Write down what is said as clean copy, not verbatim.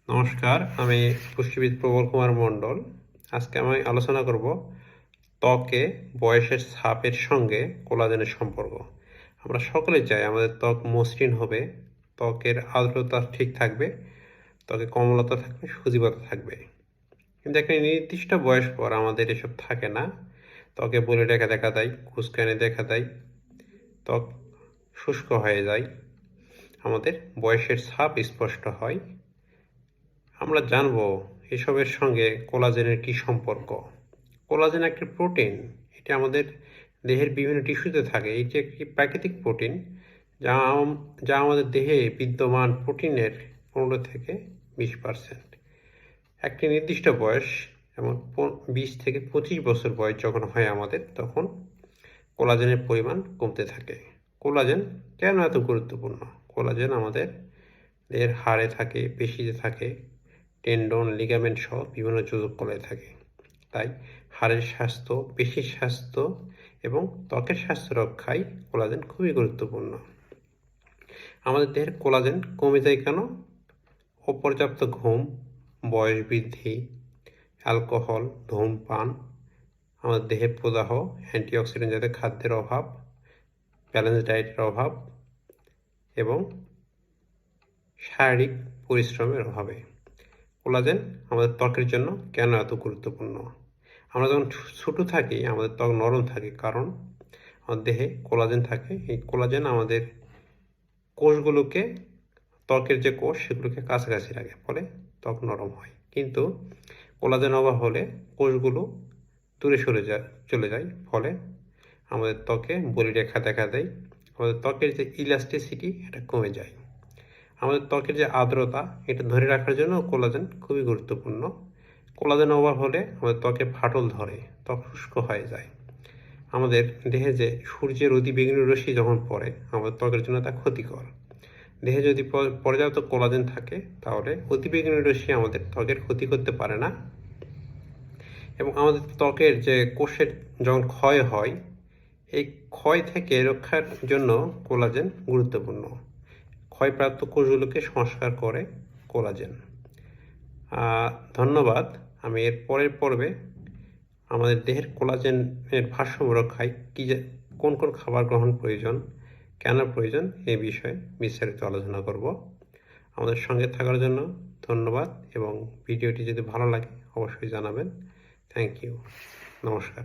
নমস্কার, আমি পুষ্টিবিদ প্রবল কুমার মণ্ডল। আজকে আমি আলোচনা করব ত্বকে বয়সের ছাপের সঙ্গে কোলাজেনের সম্পর্ক। আমরা সকলে চাই আমাদের ত্বক মসৃণ হবে, ত্বকের আর্দ্রতা ঠিক থাকবে, ত্বকে কমলতা থাকবে, সজীবতা থাকবে। কিন্তু একটা নির্দিষ্ট বয়স পর আমাদের এসব থাকে না। ত্বকে বলি রেখা দেখা দেয়, কুঁচকানি দেখা দেয়, ত্বক শুষ্ক হয়ে যায়, আমাদের বয়সের ছাপ স্পষ্ট হয়। আমরা জানব এসবের সঙ্গে কোলাজেনের কি সম্পর্ক। কোলাজেন একটি প্রোটিন, এটি আমাদের দেহের বিভিন্ন টিস্যুতে থাকে। এটি একটি প্রাকৃতিক প্রোটিন যা যা আমাদের দেহে বিদ্যমান প্রোটিনের 15 থেকে 20%। একটি নির্দিষ্ট বয়স, যেমন 20 থেকে 25 বছর বয়স যখন হয় আমাদের, তখন কোলাজেনের পরিমাণ কমতে থাকে। কোলাজেন কেন এত গুরুত্বপূর্ণ? কোলাজেন আমাদের দেহের হাড়ে থাকে, পেশিতে থাকে, টেন্ডন, লিগামেন্ট সহ বিভিন্ন যোজক কলায় থাকে। তাই হাড়ের স্বাস্থ্য, পেশির স্বাস্থ্য এবং ত্বকের স্বাস্থ্য রক্ষায় কোলাজেন খুবই গুরুত্বপূর্ণ। আমাদের দেহের কোলাজেন কমে যায় কেন? অপর্যাপ্ত ঘুম, বয়স বৃদ্ধি, অ্যালকোহল, ধূমপান, আমাদের দেহে প্রদাহ, অ্যান্টিঅক্সিডেন্ট জাতীয় খাদ্যের অভাব, ব্যালেন্স ডায়েটের অভাব এবং শারীরিক পরিশ্রমের অভাবে। কোলাজেন আমাদের ত্বকের জন্য কেন এত গুরুত্বপূর্ণ? আমরা যখন ছোটো থাকি আমাদের ত্বক নরম থাকে, কারণ আমাদের দেহে কোলাজেন থাকে। এই কোলাজেন আমাদের কোষগুলোকে, ত্বকের যে কোষ সেগুলোকে কাছাকাছি রাখে, ফলে ত্বক নরম হয়। কিন্তু কোলাজেন অভাব হলে কোষগুলো দূরে চলে যায়, ফলে আমাদের ত্বকে বলিরেখা দেখা দেয়, আমাদের ত্বকের যে ইলাস্টিসিটি এটা কমে যায়। আমাদের ত্বকের যে আর্দ্রতা এটা ধরে রাখার জন্য কোলাজেন খুবই গুরুত্বপূর্ণ। কোলাজেন অভাব হলে আমাদের ত্বকে ফাটল ধরে, ত্বক শুষ্ক হয়ে যায়। আমাদের দেহে যে সূর্যের অতিবেগুনি রশ্মি যখন পড়ে আমাদের ত্বকের জন্য তা ক্ষতিকর। দেহে যদি পর্যাপ্ত কোলাজেন থাকে তাহলে অতিবেগুনি রশ্মি আমাদের ত্বকের ক্ষতি করতে পারে না। এবং আমাদের ত্বকের যে কোষের যখন ক্ষয় হয়, এই ক্ষয় থেকে রক্ষার জন্য কোলাজেন গুরুত্বপূর্ণ। ক্ষয়প্রাপ্ত কোষগুলোকে সংস্কার করে কোলাজেন। ধন্যবাদ। আমি এর পরের পর্বে আমাদের দেহের কোলাজেনের ভারসাম্য রক্ষায় কোন কোন খাবার গ্রহণ প্রয়োজন, কেন প্রয়োজন, এই বিষয়ে বিস্তারিত আলোচনা করব। আমাদের সঙ্গে থাকার জন্য ধন্যবাদ এবং ভিডিওটি যদি ভালো লাগে অবশ্যই জানাবেন। Thank you. নমস্কার।